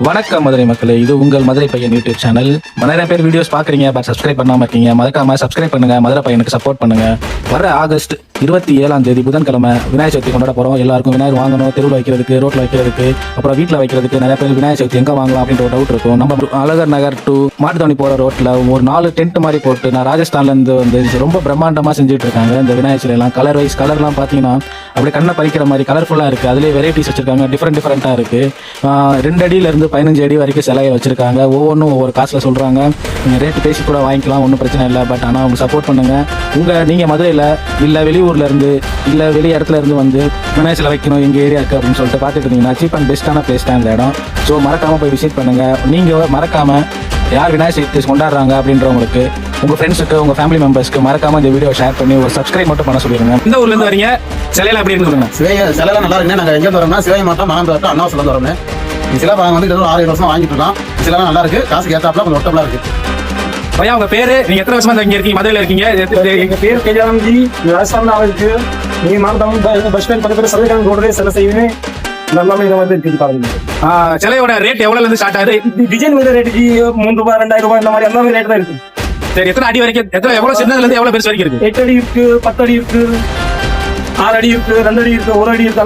வணக்கம் மதுரை மக்களே, இது உங்கள் மதுரை பையன் யூடியூப் சேனல். நிறைய பேர் வீடியோஸ் பாக்குறீங்க, பட் சப்ஸ்கிரைப் பண்ணாம இருக்கீங்க. மறக்காம சப்ஸ்கிரைப் பண்ணுங்க, மதுரை பையனுக்கு சப்போர்ட் பண்ணுங்க. வர ஆகஸ்ட் 27 புதன்கிழமை விநாயகர் சதுர்த்தி கொண்டாட போறோம். எல்லாருக்கும் விநாயகர் வாங்கணும், தெருவில் வைக்கிறதுக்கு, ரோட்ல வைக்கிறதுக்கு, அப்புறம் வீட்டில் வைக்கிறதுக்கு. நிறைய பேர் விநாயகர் சதுர்த்தி எங்க வாங்கலாம் அப்படின்ற ஒரு டவுட் இருக்கும். நம்ம அழகர் நகர் டு மாட்டுத்தவணி போற ரோட்ல ஒரு 4 டென்ட் மாதிரி போட்டு, நான் ராஜஸ்தான்ல இருந்து வந்து ரொம்ப பிரம்மாண்டமா செஞ்சுட்டு இருக்காங்க. இந்த விநாயகர் சிலை எல்லாம் கலர் வைஸ் கலர்லாம் பாத்தீங்கன்னா அப்படியே கண்ணை பறிக்கிற மாதிரி கலர்ஃபுல்லா இருக்கு. அதுலேயே வெரைட்டிஸ் வச்சிருக்காங்க, டிஃப்ரெண்டா இருக்கு. 2 அடியில இருந்து 15 அடி வரைக்கும் சிலையை வச்சிருக்காங்க. ஒவ்வொன்றும் ஒவ்வொரு காசுல சொல்றாங்க. ரேட்டு பேசி கூட வாங்கிக்கலாம், ஒன்றும் பிரச்சனை இல்லை. பட் ஆனால் அவங்க சப்போர்ட் பண்ணுங்க. நீங்க மதுரையில் இல்லை வெளியூர்ல இருந்து இல்லை வெளி இடத்துல இருந்து வந்து விநாயகர் சிலை வைக்கணும் எங்க ஏரியாவுக்கு அப்படின்னு சொல்லிட்டு பார்த்துட்டு இருந்தீங்கன்னா சீப் அண்ட் பெஸ்ட்டான பிளேஸ் தான் இந்த இடம். ஸோ மறக்காம போய் விசிட் பண்ணுங்க. நீங்க மறக்காம யார் விநாயகர் சதுர்த்தி கொண்டாடுறாங்க அப்படின்றவங்களுக்கு, உங்க ஃப்ரெண்ட்ஸுக்கு, உங்க ஃபேமிலி மெம்பர்ஸ்க்கு மறக்காம இந்த வீடியோ ஷேர் பண்ணி ஒரு சப்ஸ்கிரைப் மட்டும் பண்ண சொல்லிடுங்க. இந்த ஊர்ல இருந்து வரீங்க, சிலையில எப்படி இருக்குங்க? சிலையெல்லாம் நல்லா இருக்குங்க. நாங்கள் எங்கே வரோம்னா சிலை மாவட்டம் மணந்தோட்டம் அண்ணாவசில வரோம். சிலை வந்து 6 வருஷம் வாங்கிட்டு இருக்கோம். சிலைலாம் நல்லா இருக்கு, காசுக்கு ஏற்றாப்புல கொஞ்சம் ஒட்டப்பலா இருக்கு. பையா, உங்க பேரு, நீங்க எத்தனை வருஷமா இங்க இருக்கீங்க, மதுரையில இருக்கீங்க? எங்க பேர் கேஜானந்தி, ராஜஸ்தான்ல இருக்கு. நீங்க மாவட்டம் பஸ் ஸ்டாண்ட் பக்கத்துல சதவீதம் ரோடு சிலை செய்யுது. எல்லாமே இதை வந்து இருக்கு பாருங்க. சிலையோட ரேட் எவ்வளவு இருந்து ஸ்டார்ட் ஆகுது? டிசைன் வந்து ரேட்டுக்கு 3 ரூபாய் 2000 ரூபாய் இந்த மாதிரி எல்லாமே ரேட் தான் இருக்கு. சரி, எத்தனை அடி வரைக்கும், எவ்வளவு சின்னதுல இருந்து எவ்வளவு பெருசு வரைக்கும் இருக்கு? 8 அடி இருக்கு, 10 அடி இருக்கு, 6 அடி இருக்கு, 2 அடி இருக்கு, 1 அடி இருக்கு.